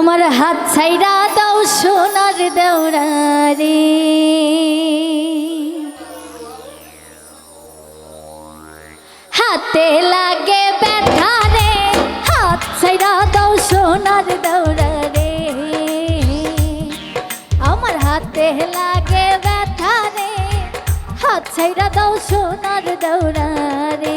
আমার হাত ছাইরা দাও সোনার দেওরা রে, হাতে লাগে ব্যথা রে, হাত ছাইরা দাও সোনার দেওরা রে, আমার হাতে লাগে ব্যথা রে, হাত ছাইরা দাও সোনার দেওরা রে।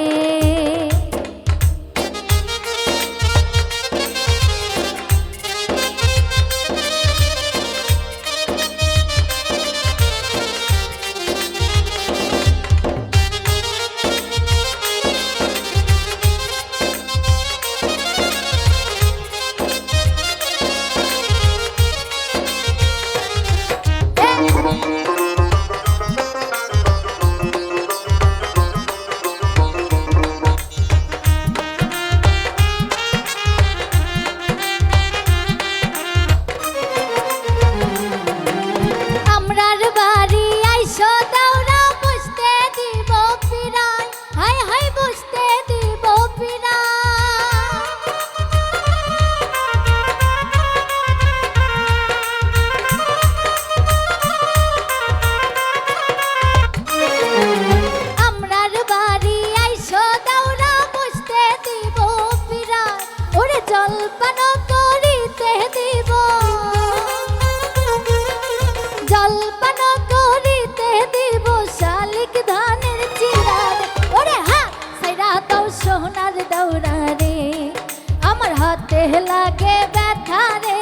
হাতে লাগে ব্যথা রে,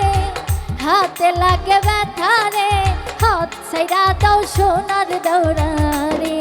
হাতে লাগে ব্যথা রে, হাত ছাইরা দাও সোনার দেওরা রে।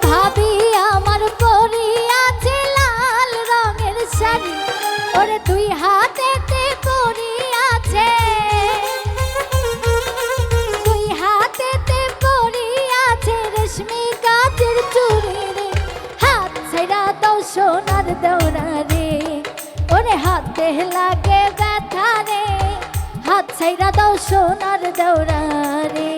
ভাবি আমার পরি আছে লাল রঙের শাড়ি, ওরে দুই হাতেতে পরি আছে, দুই হাতেতে পরি আছে রেশমি কাচের চুড়ি রে, হাত ছাইরা দাও সোনার দেওরা রে, ওরে হাতে লাগে ব্যথা রে, হাত ছাইরা দাও সোনার দেওরা রে।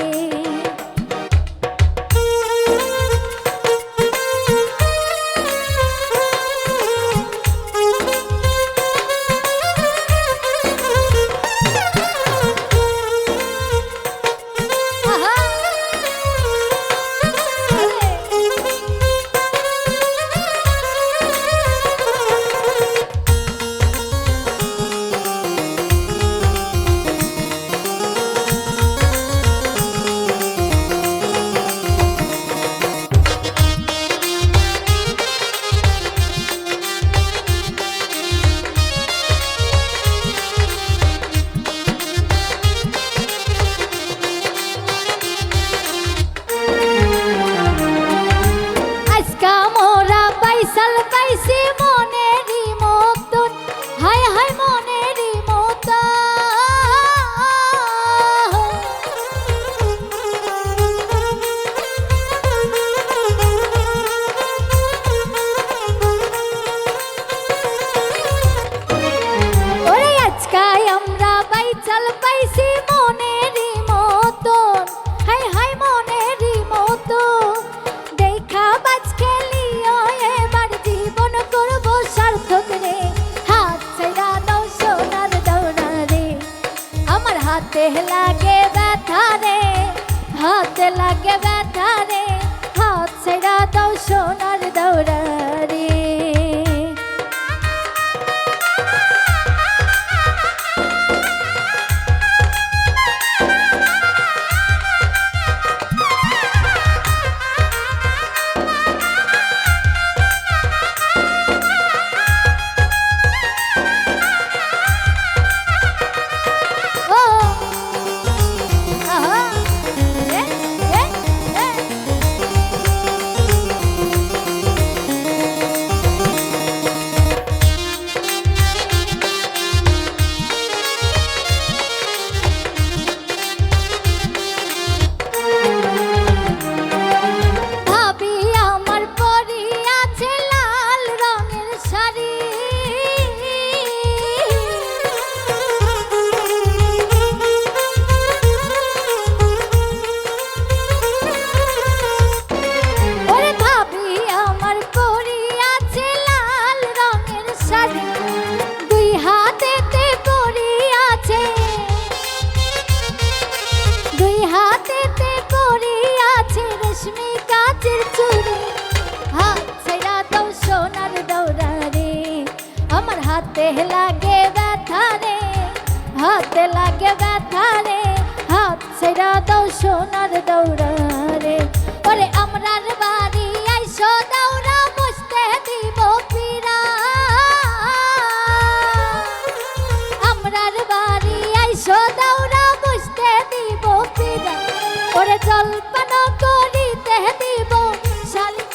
হাতে লাগে ব্যথা রে, হাতে লাগে ব্যথা রে, হাত ছাইরা দাও সোনার দেওরা রে। লাগে ব্যথা রে, হাত ছেড়া দাও সোনার দৌড়া রে। ওরে আমরার বাড়ি আইসো দৌড়া, বসতে দিব পীড়া। আমরার বাড়ি আইসো দৌড়া, বসতে দিব পীড়া। ওরে জলপান করিতে দিব শালিক,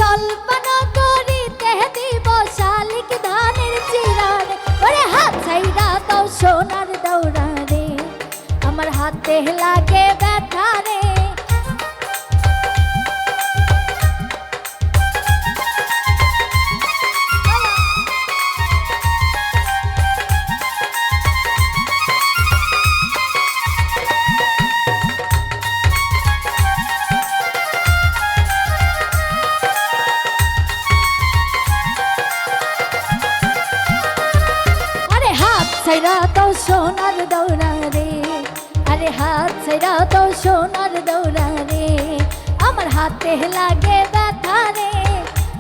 জলপান করিতে দিব শালিক ধানের চিড়া রে। ওরে হাত ছাইড়া দাও সোনার দৌড়া রে, আমার হাতে লাগে ব্যথা রে। ছাইড়া দাও সোনার দৌড়া রে, আরে হাত ছাইড়া দাও সোনার দৌড়া রে, আমার হাতে লাগে ব্যথা রে,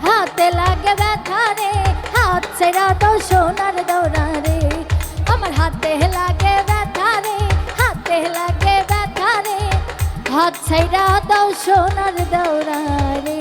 হাতে লাগে ব্যথা রে। হাত ছাইড়া দাও সোনার দৌড়া রে, আমার হাতে লাগে ব্যথা রে, হাতে লাগে ব্যথা রে। হাত ছাইড়া দাও সোনার দৌড়া রে।